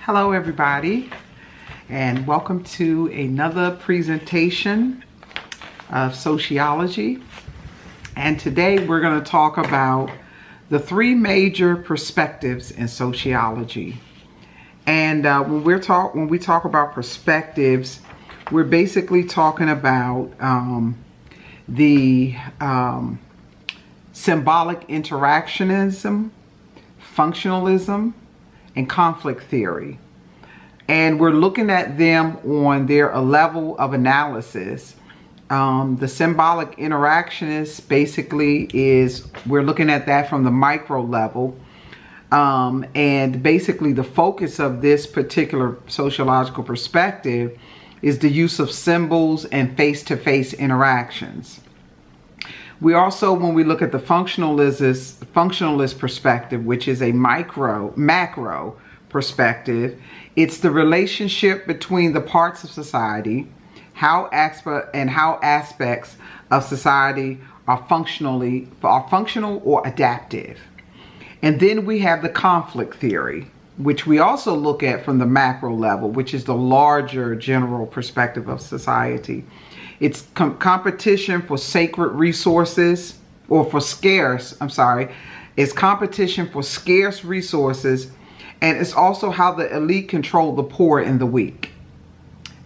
Hello everybody, and welcome to another presentation of sociology. And today we're going to talk about the three major perspectives in sociology. And when we talk about perspectives, we're basically talking about the symbolic interactionism, functionalism, and conflict theory. And we're looking at them on their level of analysis. The symbolic interactionist basically is, we're looking at that from the micro level. And basically the focus of this particular sociological perspective is the use of symbols and face-to-face interactions. We also, when we look at the functionalist perspective, which is a macro perspective, it's the relationship between the parts of society, how aspects of society are functional or adaptive. And then we have the conflict theory, which we also look at from the macro level, which is the larger general perspective of society. It's competition for sacred resources, or for scarce, it's competition for scarce resources, and it's also how the elite control the poor and the weak.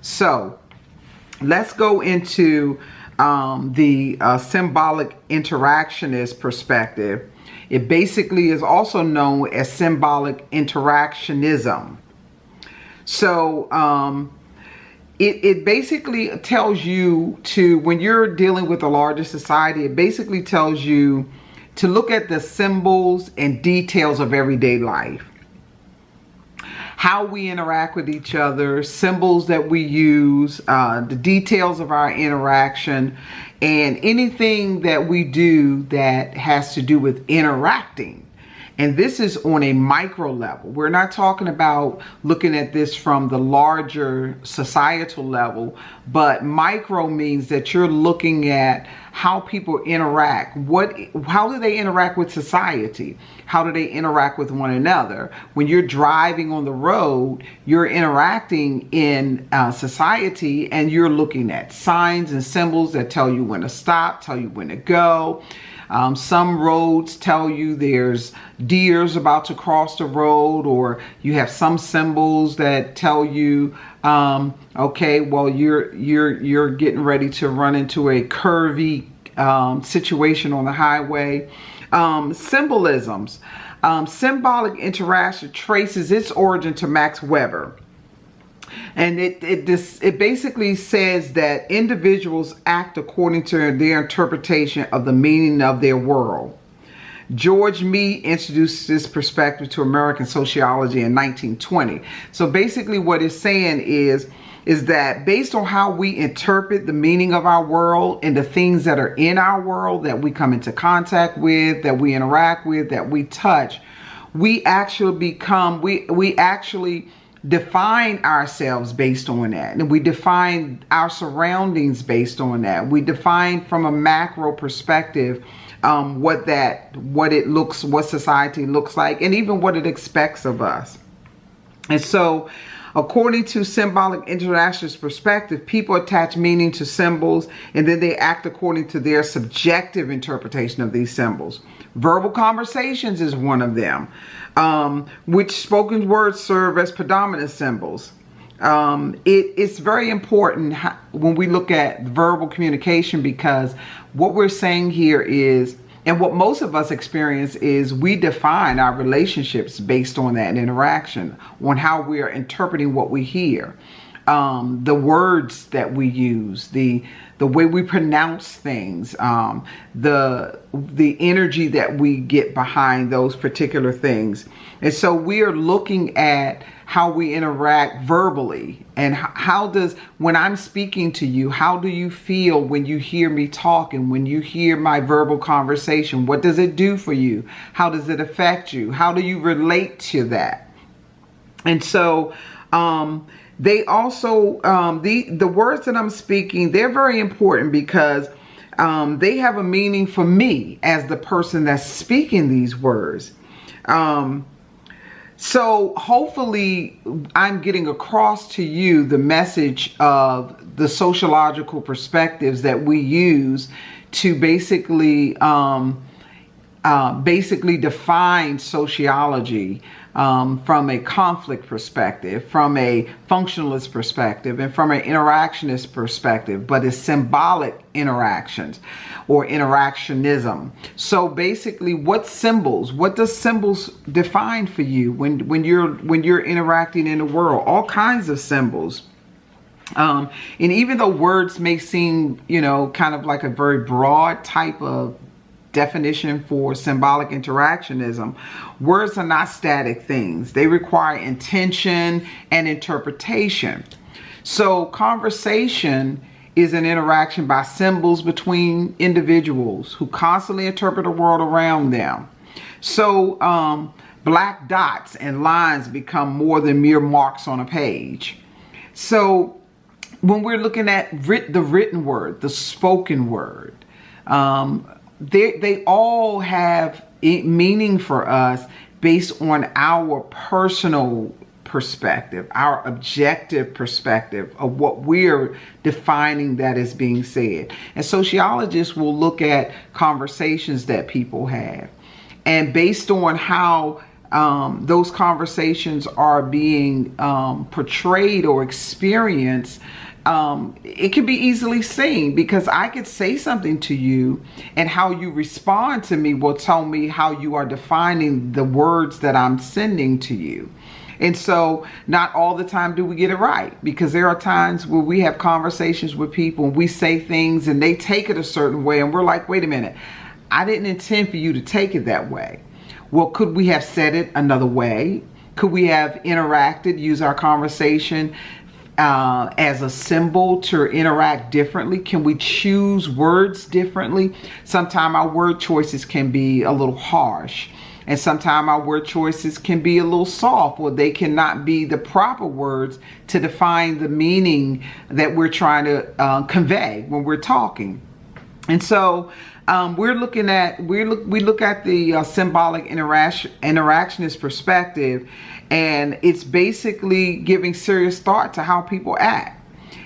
So let's go into the symbolic interactionist perspective. It basically is also known as symbolic interactionism. So it basically tells you when you're dealing with a larger society, it basically tells you to look at the symbols and details of everyday life. How we interact with each other, symbols that we use, the details of our interaction, and anything that we do that has to do with interacting. And this is on a micro level. We're not talking about looking at this from the larger societal level, but micro means that you're looking at how people interact. How do they interact with society? How do they interact with one another? When you're driving on the road, you're interacting in society, and you're looking at signs and symbols that tell you when to stop, tell you when to go. Some roads tell you there's deers about to cross the road, or you have some symbols that tell you, okay, well, you're getting ready to run into a curvy situation on the highway. Symbolisms. Symbolic interaction traces its origin to Max Weber. And it basically says that individuals act according to their interpretation of the meaning of their world. George Mead introduced this perspective to American sociology in 1920. So basically what it's saying is that based on how we interpret the meaning of our world and the things that are in our world that we come into contact with, that we interact with, that we touch, we actually define ourselves based on that, and we define our surroundings based on that. We define from a macro perspective what society looks like, and even what it expects of us. And so according to symbolic interactionist perspective, people attach meaning to symbols, and then they act according to their subjective interpretation of these symbols. Verbal conversations is one of them, which spoken words serve as predominant symbols. It's very important when we look at verbal communication, because what we're saying here is, and what most of us experience is, we define our relationships based on that interaction, on how we are interpreting what we hear, the words that we use, the way we pronounce things, the energy that we get behind those particular things. And so we are looking at how we interact verbally, and when I'm speaking to you, how do you feel when you hear me talk and when you hear my verbal conversation? What does it do for you? How does it affect you? How do you relate to that? And so they also, the words that I'm speaking, they're very important because they have a meaning for me as the person that's speaking these words. So hopefully I'm getting across to you the message of the sociological perspectives that we use to basically define sociology from a conflict perspective, from a functionalist perspective, and from an interactionist perspective, but it's symbolic interactions or interactionism. So basically, what does symbols define for you when you're interacting in the world? All kinds of symbols. And even though words may seem, kind of like a very broad type of definition for symbolic interactionism, words are not static things. They require intention and interpretation. So conversation is an interaction by symbols between individuals who constantly interpret the world around them. So black dots and lines become more than mere marks on a page. So when we're looking at the written word, the spoken word, they all have meaning for us based on our personal perspective, our objective perspective of what we're defining that is being said. And sociologists will look at conversations that people have, and based on how those conversations are being portrayed or experienced, it can be easily seen, because I could say something to you and how you respond to me will tell me how you are defining the words that I'm sending to you. And so not all the time do we get it right, because there are times where we have conversations with people and we say things and they take it a certain way and we're like, wait a minute, I didn't intend for you to take it that way. Well, could we have said it another way? Could we have interacted, use our conversation as a symbol to interact differently? Can we choose words differently? Sometimes our word choices can be a little harsh, and sometimes our word choices can be a little soft, or they cannot be the proper words to define the meaning that we're trying to convey when we're talking. And so we look at the symbolic interactionist perspective, and it's basically giving serious thought to how people act.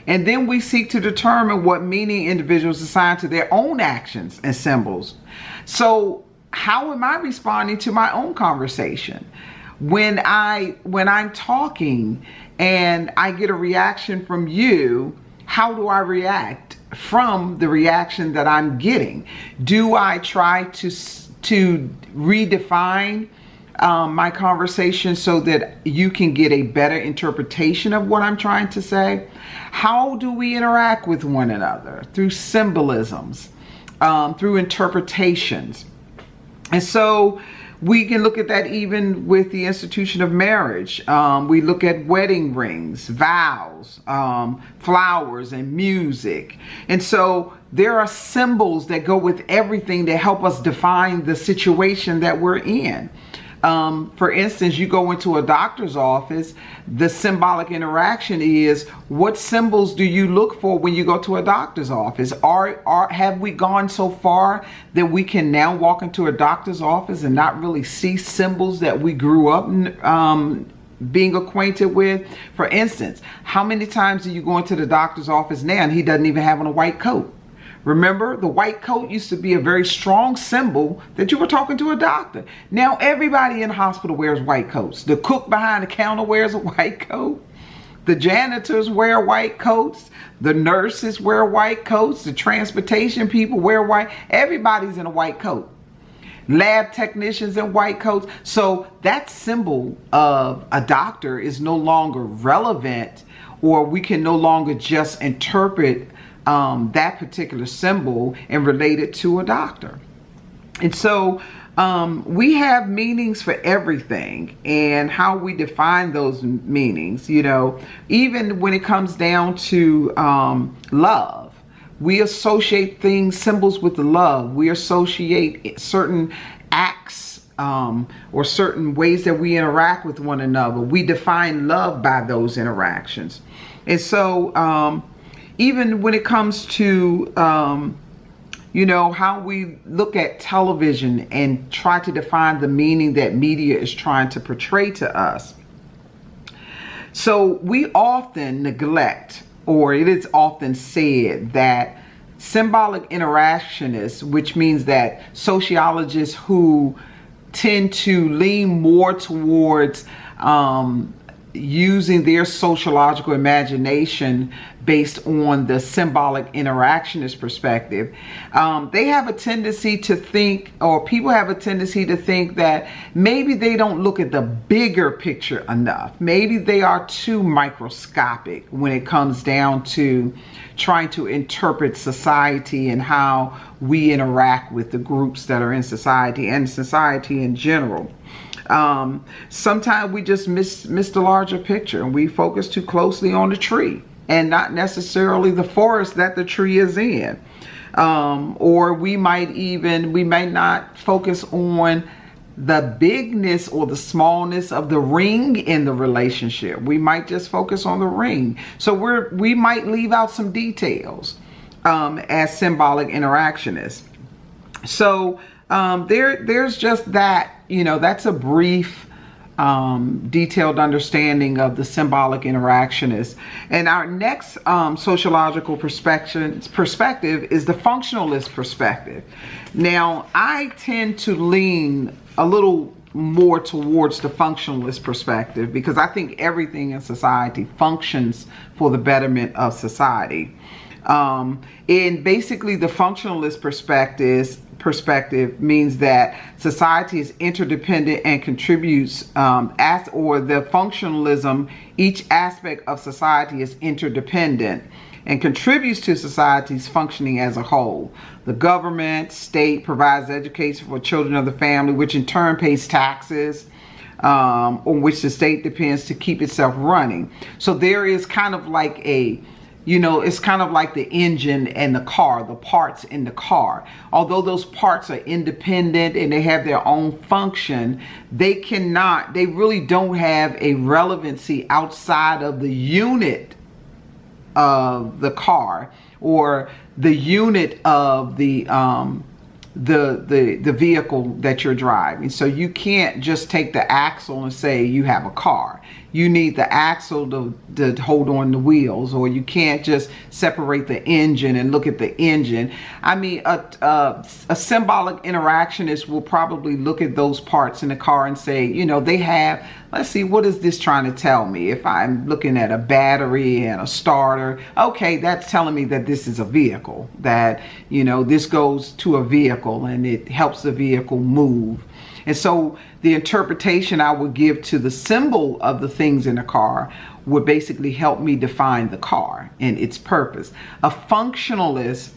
And then we seek to determine what meaning individuals assign to their own actions and symbols. So how am I responding to my own conversation? When I'm talking and I get a reaction from you, how do I react from the reaction that I'm getting? Do I try to redefine my conversation so that you can get a better interpretation of what I'm trying to say? How do we interact with one another? Through symbolisms, through interpretations. And so we can look at that even with the institution of marriage. We look at wedding rings, vows, flowers, and music. And so there are symbols that go with everything that help us define the situation that we're in. For instance, you go into a doctor's office, the symbolic interaction is, what symbols do you look for when you go to a doctor's office? Have we gone so far that we can now walk into a doctor's office and not really see symbols that we grew up being acquainted with? For instance, how many times do you go into the doctor's office now and he doesn't even have on a white coat? Remember, the white coat used to be a very strong symbol that you were talking to a doctor. Now everybody in the hospital wears white coats. The cook behind the counter wears a white coat. The janitors wear white coats. The nurses wear white coats. The transportation people wear white. Everybody's in a white coat. Lab technicians in white coats. So that symbol of a doctor is no longer relevant, or we can no longer just interpret that particular symbol and relate it to a doctor. And so we have meanings for everything, and how we define those meanings, even when it comes down to love, we associate symbols with the love. We associate certain acts or certain ways that we interact with one another. We define love by those interactions. And so even when it comes to you know, how we look at television and try to define the meaning that media is trying to portray to us. So we often neglect, or it is often said that symbolic interactionists, which means that sociologists who tend to lean more towards using their sociological imagination based on the symbolic interactionist perspective, they have a tendency to think, or people have a tendency to think, that maybe they don't look at the bigger picture enough. Maybe they are too microscopic when it comes down to trying to interpret society and how we interact with the groups that are in society and society in general. Sometimes we just miss the larger picture, and we focus too closely on the tree and not necessarily the forest that the tree is in. Or we might not focus on the bigness or the smallness of the ring in the relationship. We might just focus on the ring. So we might leave out some details as symbolic interactionists. So there's just that, you know, that's a brief detailed understanding of the symbolic interactionist. And our next sociological perspective is the functionalist perspective. Now, I tend to lean a little more towards the functionalist perspective because I think everything in society functions for the betterment of society. And basically the functionalist perspective means that society is interdependent and contributes, or the functionalism, each aspect of society is interdependent and contributes to society's functioning as a whole. The government, state provides education for children of the family, which in turn pays taxes, on which the state depends to keep itself running. So there is kind of like it's kind of like the engine and the car, the parts in the car. Although those parts are independent and they have their own function, they really don't have a relevancy outside of the unit of the car or the unit of the vehicle that you're driving. So you can't just take the axle and say you have a car. You need the axle to hold on the wheels, or you can't just separate the engine and look at the engine. I mean, a symbolic interactionist will probably look at those parts in the car and say, you know, let's see, what is this trying to tell me? If I'm looking at a battery and a starter, okay, that's telling me that this is a vehicle, that, you know, this goes to a vehicle and it helps the vehicle move. And so the interpretation I would give to the symbol of the things in a car would basically help me define the car and its purpose. A functionalist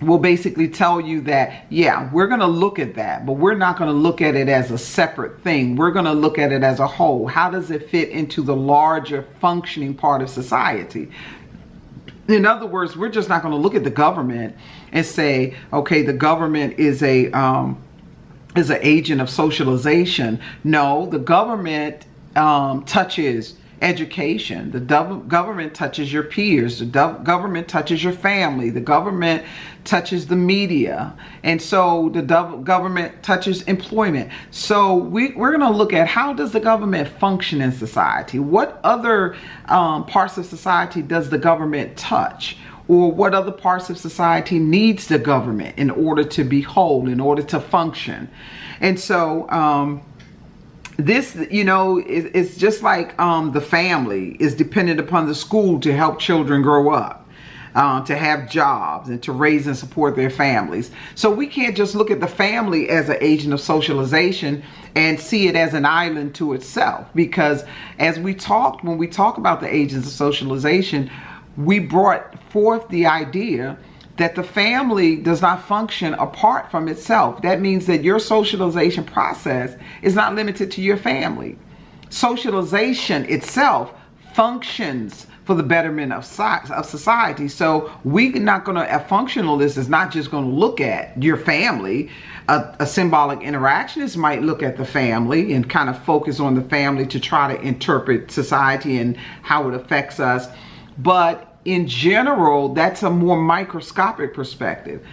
will basically tell you that, yeah, we're going to look at that, but we're not going to look at it as a separate thing. We're going to look at it as a whole. How does it fit into the larger functioning part of society? In other words, we're just not going to look at the government and say, okay, the government is an agent of socialization. No, the government touches education. The government touches your peers. The government touches your family. The government touches the media. And so the government touches employment. So we're going to look at, how does the government function in society? What other parts of society does the government touch? Or what other parts of society needs the government in order to be whole, in order to function? And so this, you know, it's just like the family is dependent upon the school to help children grow up, to have jobs and to raise and support their families. So we can't just look at the family as an agent of socialization and see it as an island to itself, because when we talk about the agents of socialization, we brought forth the idea that the family does not function apart from itself. That means that your socialization process is not limited to your family. Socialization itself functions for the betterment of society. So a functionalist is not just going to look at your family. A symbolic interactionist might look at the family and kind of focus on the family to try to interpret society and how it affects us. But in general, that's a more microscopic perspective.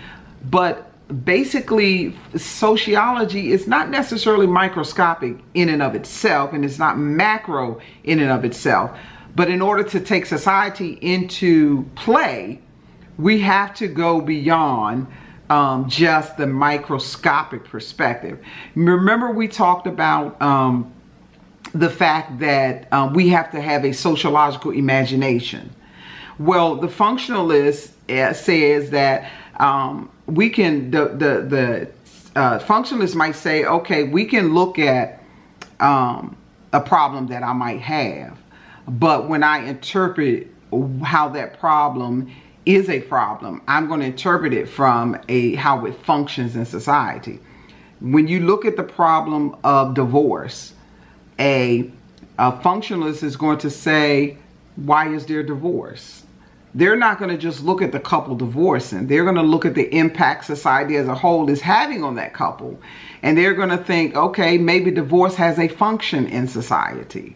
But basically, sociology is not necessarily microscopic in and of itself, and it's not macro in and of itself. But in order to take society into play, we have to go beyond just the microscopic perspective. Remember, we talked about the fact that we have to have a sociological imagination. Well, the functionalist says that we can, the functionalist might say, okay, we can look at a problem that I might have, but when I interpret how that problem is a problem, I'm going to interpret it from how it functions in society. When you look at the problem of divorce, a functionalist is going to say, why is there divorce? They're not going to just look at the couple divorcing. They're going to look at the impact society as a whole is having on that couple. And they're going to think, okay, maybe divorce has a function in society.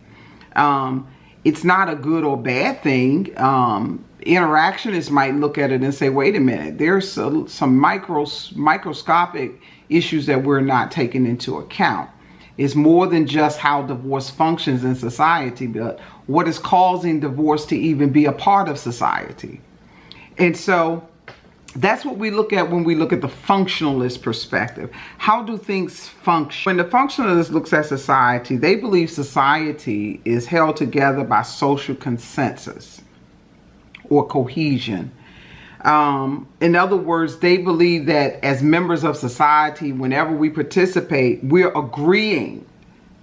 It's not a good or bad thing. Interactionists might look at it and say, wait a minute, there's some microscopic issues that we're not taking into account. It's more than just how divorce functions in society, but what is causing divorce to even be a part of society. And so that's what we look at when we look at the functionalist perspective. How do things function? When the functionalist looks at society, they believe society is held together by social consensus or cohesion. In other words, they believe that as members of society, whenever we participate, we're agreeing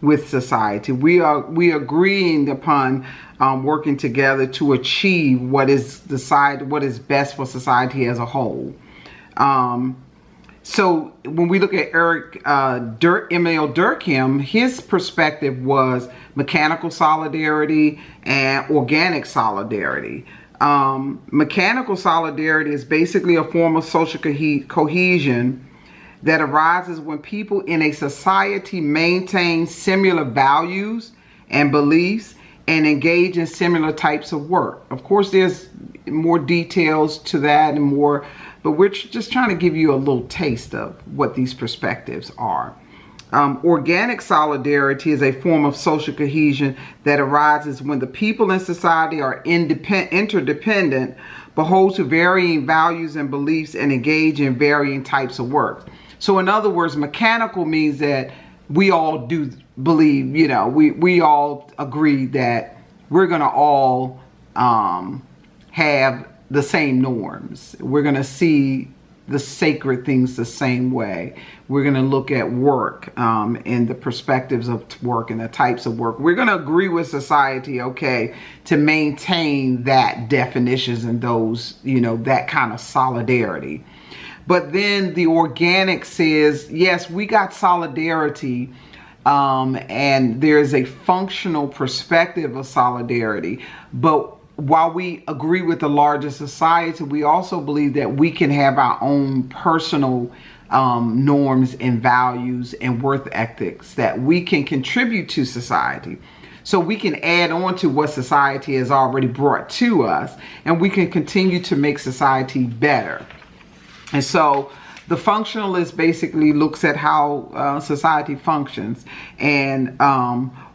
with society. We are agreeing upon working together to achieve what is best for society as a whole. So when we look at Emil Durkhiem, his perspective was mechanical solidarity and organic solidarity. Mechanical solidarity is basically a form of social cohesion that arises when people in a society maintain similar values and beliefs and engage in similar types of work. Of course, there's more details to that and more, but we're just trying to give you a little taste of what these perspectives are. Organic solidarity is a form of social cohesion that arises when the people in society are interdependent, but hold to varying values and beliefs and engage in varying types of work. So in other words, mechanical means that we all do believe, we all agree that we're going to all have the same norms. We're going to see the sacred things the same way. We're going to look at work and the perspectives of work and the types of work. We're going to agree with society, okay, to maintain that definitions and those, that kind of solidarity. But then the organic says, yes, we got solidarity, and there's a functional perspective of solidarity. But while we agree with the larger society, we also believe that we can have our own personal norms and values and worth ethics that we can contribute to society. So we can add on to what society has already brought to us, and we can continue to make society better. And so the functionalist basically looks at how society functions. And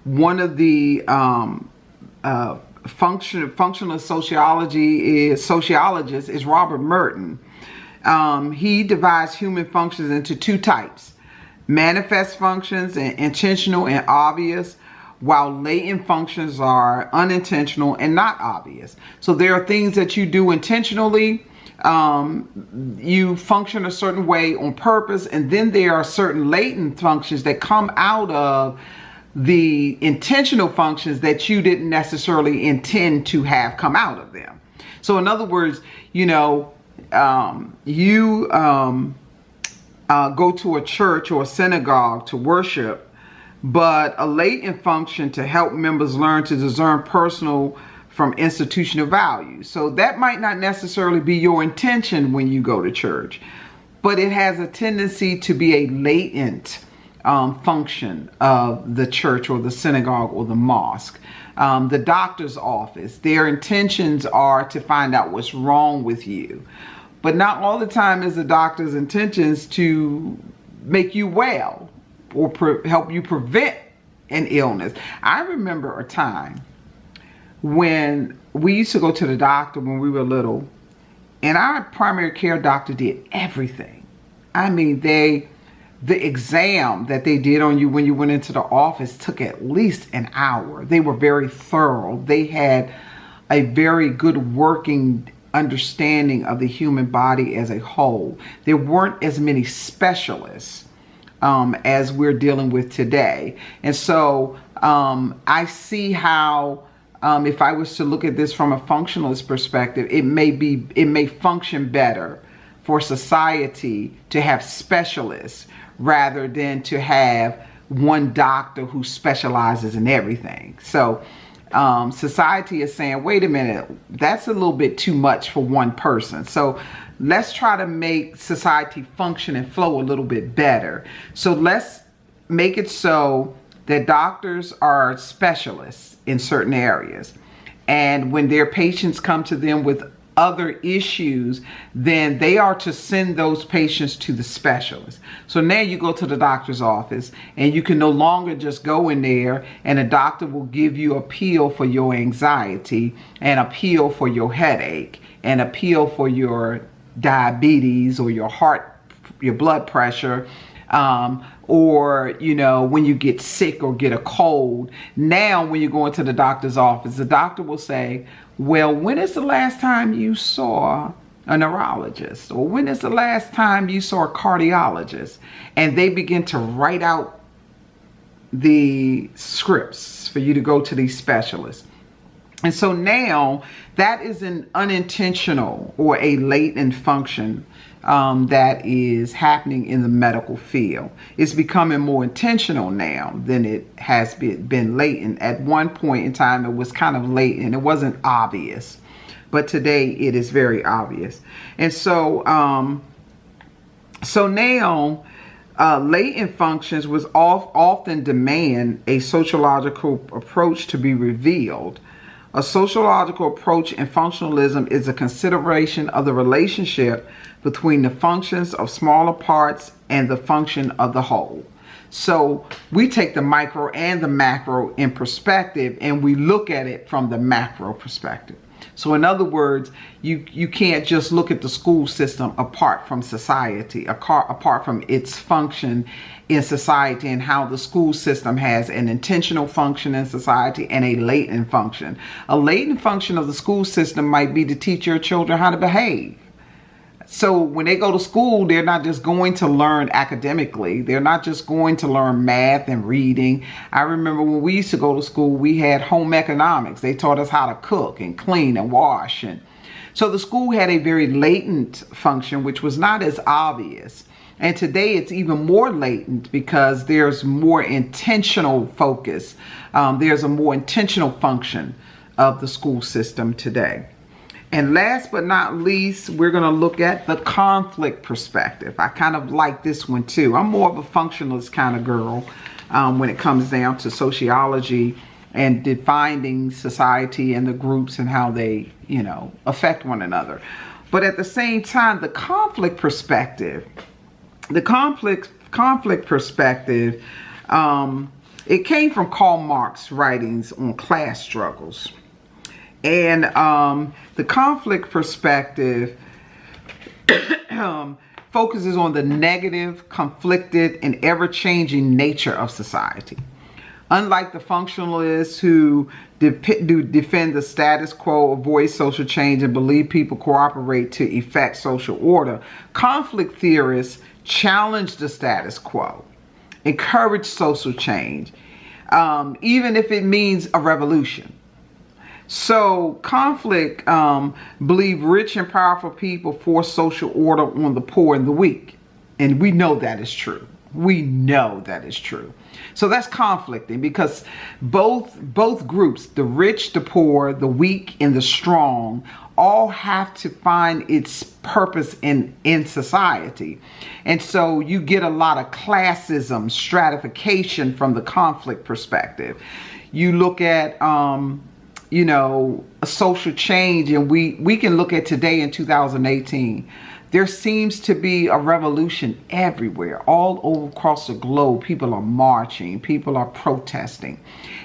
one of the functionalist sociologists is Robert Merton. He divides human functions into two types: manifest functions and intentional and obvious, while latent functions are unintentional and not obvious. So there are things that you do intentionally. You function a certain way on purpose, and then there are certain latent functions that come out of the intentional functions that you didn't necessarily intend to have come out of them. So in other words, go to a church or a synagogue to worship, but a latent function to help members learn to discern personal from institutional values. So that might not necessarily be your intention when you go to church, but it has a tendency to be a latent function of the church or the synagogue or the mosque. The doctor's office, their intentions are to find out what's wrong with you. But not all the time is the doctor's intentions to make you well or help you prevent an illness. I remember a time when we used to go to the doctor when we were little, and our primary care doctor did everything. I mean, the exam that they did on you when you went into the office took at least an hour. They were very thorough. They had a very good working understanding of the human body as a whole. There weren't as many specialists as we're dealing with today. And so I see how if I was to look at this from a functionalist perspective, it may function better for society to have specialists rather than to have one doctor who specializes in everything. So society is saying, wait a minute, that's a little bit too much for one person. So let's try to make society function and flow a little bit better. So let's make it so that doctors are specialists in certain areas. And when their patients come to them with other issues, then they are to send those patients to the specialist. So now you go to the doctor's office and you can no longer just go in there and a doctor will give you a pill for your anxiety and a pill for your headache and a pill for your diabetes or your heart, your blood pressure, or, you know, when you get sick or get a cold. Now, when you go into the doctor's office, the doctor will say, well, when is the last time you saw a neurologist? Or when is the last time you saw a cardiologist? And they begin to write out the scripts for you to go to these specialists. And so now that is an unintentional or a latent function that is happening in the medical field. It's becoming more intentional now than it has been latent. At one point in time, it was kind of latent. It wasn't obvious. But today, it is very obvious. And so, now, latent functions was often demand a sociological approach to be revealed. A sociological approach in functionalism is a consideration of the relationship between the functions of smaller parts and the function of the whole. So we take the micro and the macro in perspective, and we look at it from the macro perspective. So in other words, you can't just look at the school system apart from society, apart from its function in society and how the school system has an intentional function in society and a latent function. A latent function of the school system might be to teach your children how to behave. So when they go to school, they're not just going to learn academically. They're not just going to learn math and reading. I remember when we used to go to school, we had home economics. They taught us how to cook and clean and wash. And so the school had a very latent function, which was not as obvious. And today it's even more latent because there's more intentional focus. There's a more intentional function of the school system today. And last but not least, we're going to look at the conflict perspective. I kind of like this one too. I'm more of a functionalist kind of girl when it comes down to sociology and defining society and the groups and how they, you know, affect one another. But at the same time, the conflict perspective, it came from Karl Marx's writings on class struggles. And the conflict perspective focuses on the negative, conflicted, and ever-changing nature of society. Unlike the functionalists who defend the status quo, avoid social change, and believe people cooperate to effect social order, conflict theorists challenge the status quo, encourage social change, even if it means a revolution. So conflict believe rich and powerful people force social order on the poor and the weak. And we know that is true. We know that is true. So that's conflicting because both groups, the rich, the poor, the weak, and the strong, all have to find its purpose in society. And so you get a lot of classism, stratification from the conflict perspective. You look at a social change, and we can look at today in 2018, there seems to be a revolution everywhere, all over across the globe. People are marching, people are protesting,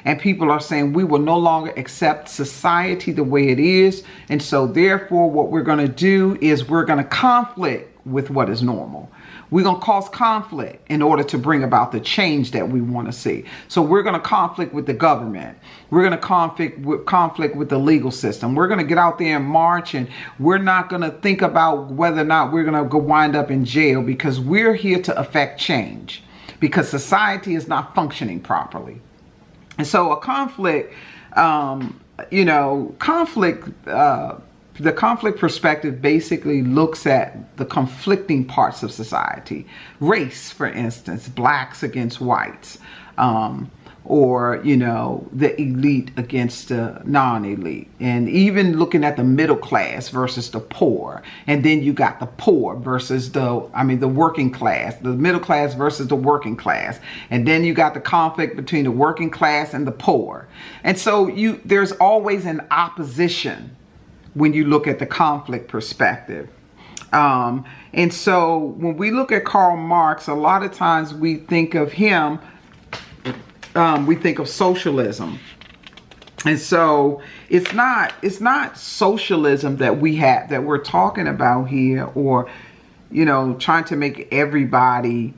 and people are saying we will no longer accept society the way it is. And so therefore what we're going to do is we're going to conflict with what is normal. We're going to cause conflict in order to bring about the change that we want to see. So we're going to conflict with the government. We're going to conflict with the legal system. We're going to get out there and march, and we're not going to think about whether or not we're going to go wind up in jail, because we're here to affect change, because society is not functioning properly. And so a conflict, the conflict perspective basically looks at the conflicting parts of society. Race, for instance, blacks against whites, or, the elite against the non-elite. And even looking at the middle class versus the poor. And then you got the poor versus the working class, the middle class versus the working class. And then you got the conflict between the working class and the poor. And so there's always an opposition when you look at the conflict perspective. And so when we look at Karl Marx, a lot of times we think of him, we think of socialism. And so it's not socialism that we're talking about here, or, trying to make everybody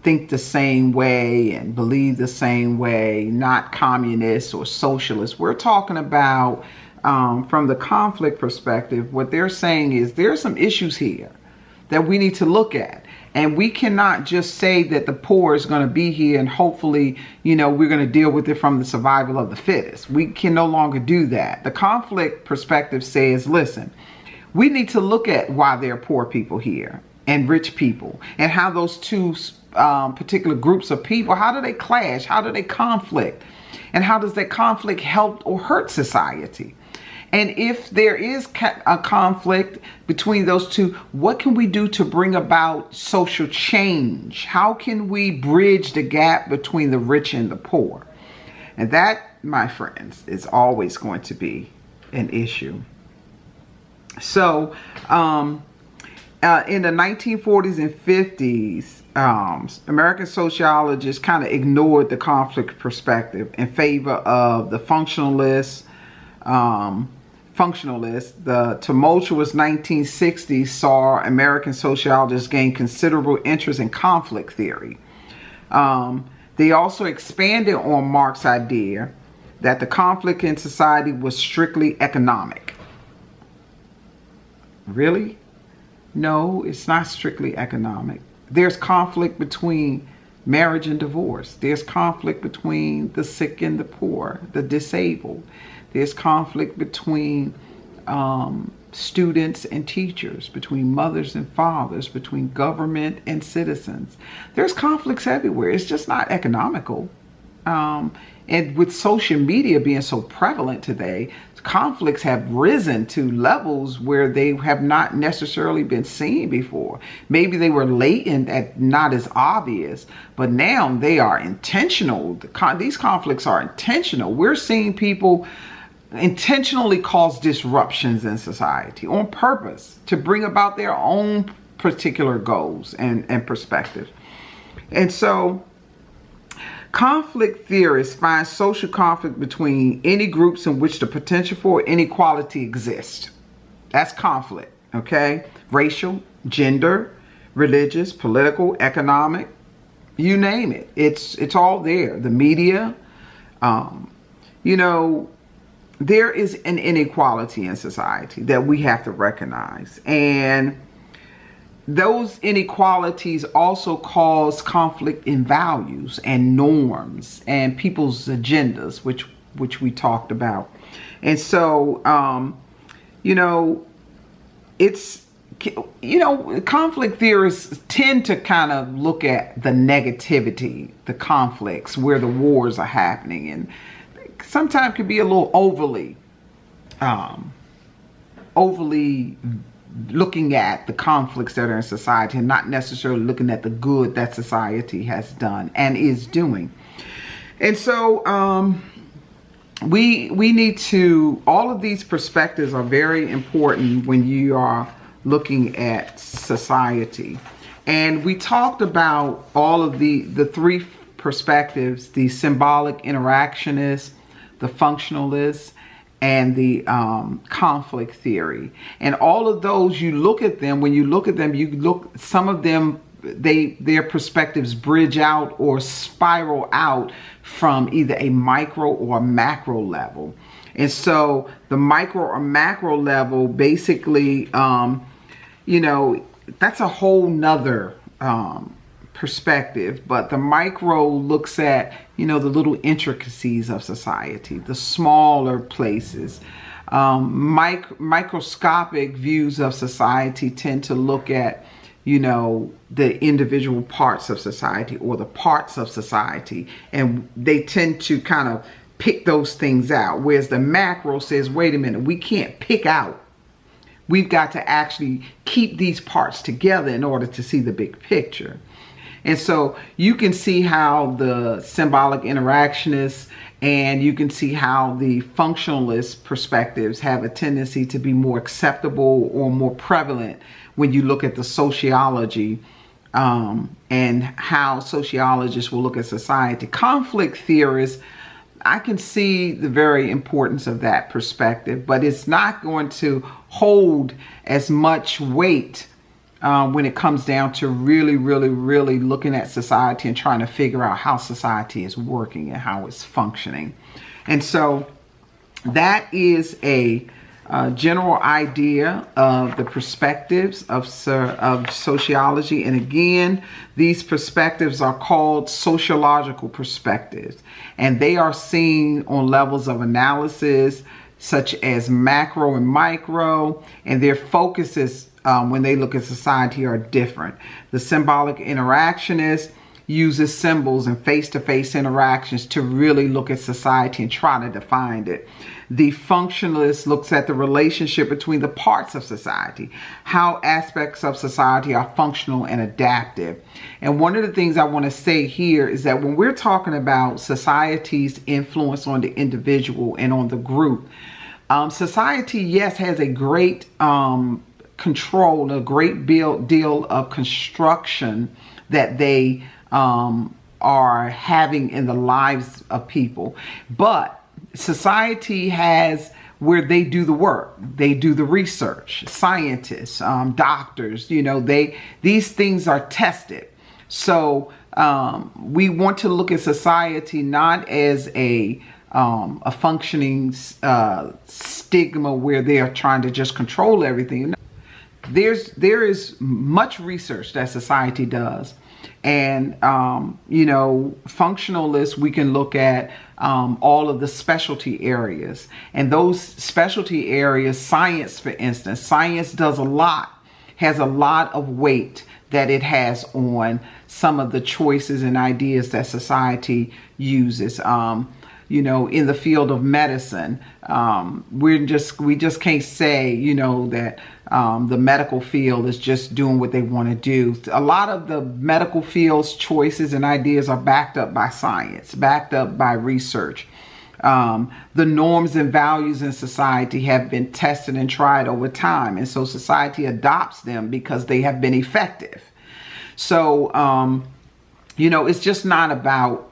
think the same way and believe the same way, not communist or socialist. We're talking about, from the conflict perspective, what they're saying is there are some issues here that we need to look at. And we cannot just say that the poor is going to be here and hopefully, we're going to deal with it from the survival of the fittest. We can no longer do that. The conflict perspective says, listen, we need to look at why there are poor people here and rich people, and how those two particular groups of people, how do they clash? How do they conflict? And how does that conflict help or hurt society? And if there is a conflict between those two, what can we do to bring about social change? How can we bridge the gap between the rich and the poor? And that, my friends, is always going to be an issue. So in the 1940s and 50s, American sociologists kind of ignored the conflict perspective in favor of the functionalists. The tumultuous 1960s saw American sociologists gain considerable interest in conflict theory. They also expanded on Marx's idea that the conflict in society was strictly economic. Really? No, it's not strictly economic. There's conflict between marriage and divorce. There's conflict between the sick and the poor, the disabled. There's conflict between students and teachers, between mothers and fathers, between government and citizens. There's conflicts everywhere. It's just not economical. And with social media being so prevalent today, conflicts have risen to levels where they have not necessarily been seen before. Maybe they were latent and not as obvious, but now they are intentional. These conflicts are intentional. We're seeing people intentionally cause disruptions in society on purpose to bring about their own particular goals and perspectives. And so conflict theorists find social conflict between any groups in which the potential for inequality exists. That's conflict, okay? Racial, gender, religious, political, economic, you name it. It's all there. The media, there is an inequality in society that we have to recognize. And those inequalities also cause conflict in values and norms and people's agendas, which we talked about. And so, conflict theorists tend to kind of look at the negativity, the conflicts, where the wars are happening, and sometimes can be a little overly looking at the conflicts that are in society and not necessarily looking at the good that society has done and is doing. And so we need to, all of these perspectives are very important when you are looking at society. And we talked about all of the three perspectives: the symbolic interactionist, the functionalist, and the conflict theory. And all of those, you look at them, when you look at them, some of them, their perspectives bridge out or spiral out from either a micro or a macro level. And so the micro or macro level, basically, that's a whole nother perspective. But the micro looks at, the little intricacies of society, the smaller places. Microscopic views of society tend to look at, the individual parts of society or the parts of society, and they tend to kind of pick those things out. Whereas the macro says, wait a minute, we can't pick out. We've got to actually keep these parts together in order to see the big picture. And so you can see how the symbolic interactionists and you can see how the functionalist perspectives have a tendency to be more acceptable or more prevalent when you look at the sociology and how sociologists will look at society. Conflict theorists, I can see the very importance of that perspective, but it's not going to hold as much weight when it comes down to really, really, really looking at society and trying to figure out how society is working and how it's functioning. And so that is a general idea of the perspectives of sociology. And again, these perspectives are called sociological perspectives, and they are seen on levels of analysis such as macro and micro, and their focuses when they look at society are different. The symbolic interactionist uses symbols and face-to-face interactions to really look at society and try to define it. The functionalist looks at the relationship between the parts of society, how aspects of society are functional and adaptive. And one of the things I want to say here is that when we're talking about society's influence on the individual and on the group, society, yes, has a great control, a great deal of construction that they are having in the lives of people. But society has where they do the work, they do the research, scientists, doctors, these things are tested. So we want to look at society not as a functioning stigma where they are trying to just control everything. There is much research that society does. And, functionalists, we can look at all of the specialty areas. And those specialty areas, science, for instance, science has a lot of weight that it has on some of the choices and ideas that society uses. In the field of medicine, we just can't say, that the medical field is just doing what they want to do. A lot of the medical field's choices and ideas are backed up by science, backed up by research. The norms and values in society have been tested and tried over time, and so society adopts them because they have been effective. So, it's just not about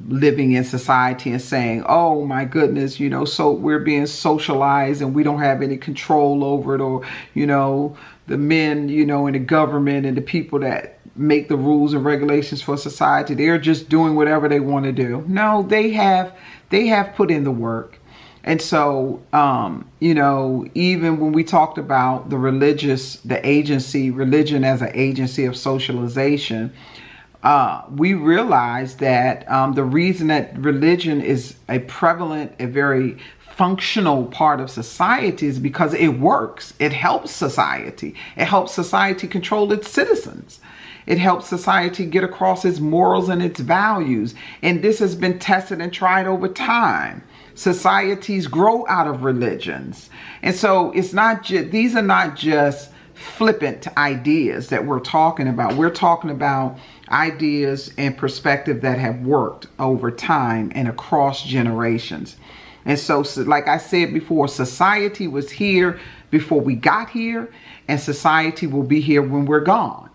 living in society and saying, oh my goodness, so we're being socialized and we don't have any control over it, or, the men, in the government and the people that make the rules and regulations for society, they're just doing whatever they want to do. No, they have put in the work. And so, even when we talked about religion as an agency of socialization, we realized that the reason that religion is a very functional part of society is because it works. It helps society. It helps society control its citizens. It helps society get across its morals and its values. And this has been tested and tried over time. Societies grow out of religions. And so it's not these are not just flippant ideas that we're talking about. We're talking about ideas and perspective that have worked over time and across generations. And so like I said before, society was here before we got here, and society will be here when we're gone.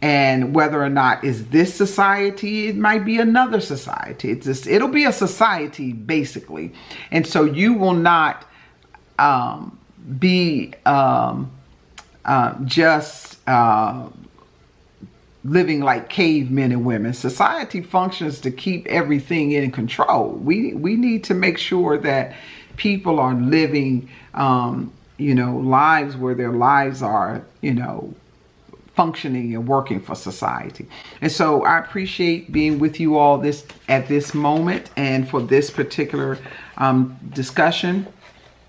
And whether or not is this society, it might be another society. It'll be a society basically. And so you will not be just living like cavemen and women. Society functions to keep everything in control. We need to make sure that people are living, lives where their lives are, functioning and working for society. And so I appreciate being with you all at this moment and for this particular discussion.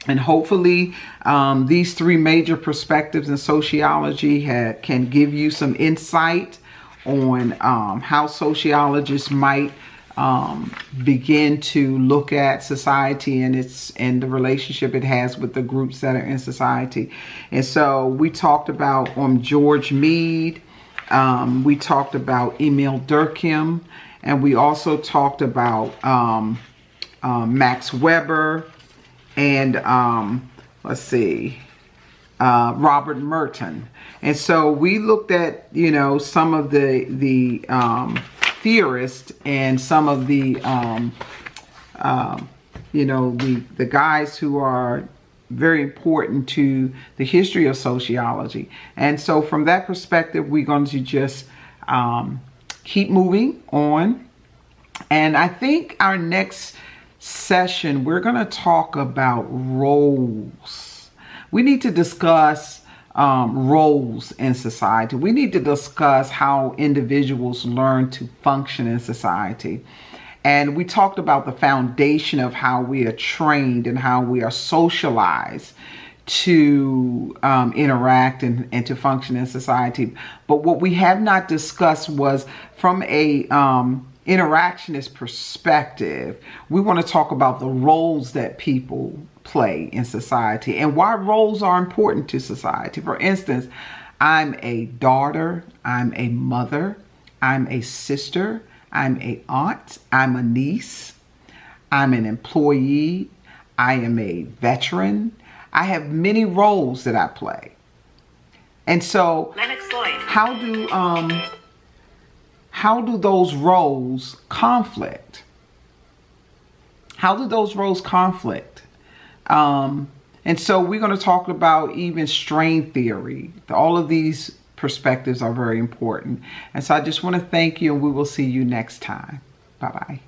And hopefully these three major perspectives in sociology can give you some insight on how sociologists might begin to look at society and the relationship it has with the groups that are in society. And so we talked about George Mead, we talked about Emil Durkhiem, and we also talked about Max Weber and Robert Merton. And so we looked at, some of the theorists and some of the, the guys who are very important to the history of sociology. And so from that perspective, we're going to just keep moving on. And I think our next session, we're going to talk about roles. We need to discuss roles in society. We need to discuss how individuals learn to function in society. And we talked about the foundation of how we are trained and how we are socialized to interact and to function in society. But what we have not discussed was from a interactionist perspective, we want to talk about the roles that people play in society and why roles are important to society. For instance, I'm a daughter, I'm a mother, I'm a sister, I'm a aunt, I'm a niece, I'm an employee, I am a veteran. I have many roles that I play. And so how do those roles conflict? How do those roles conflict? And so we're going to talk about even strain theory. All of these perspectives are very important. And so I just want to thank you, and we will see you next time. Bye-bye.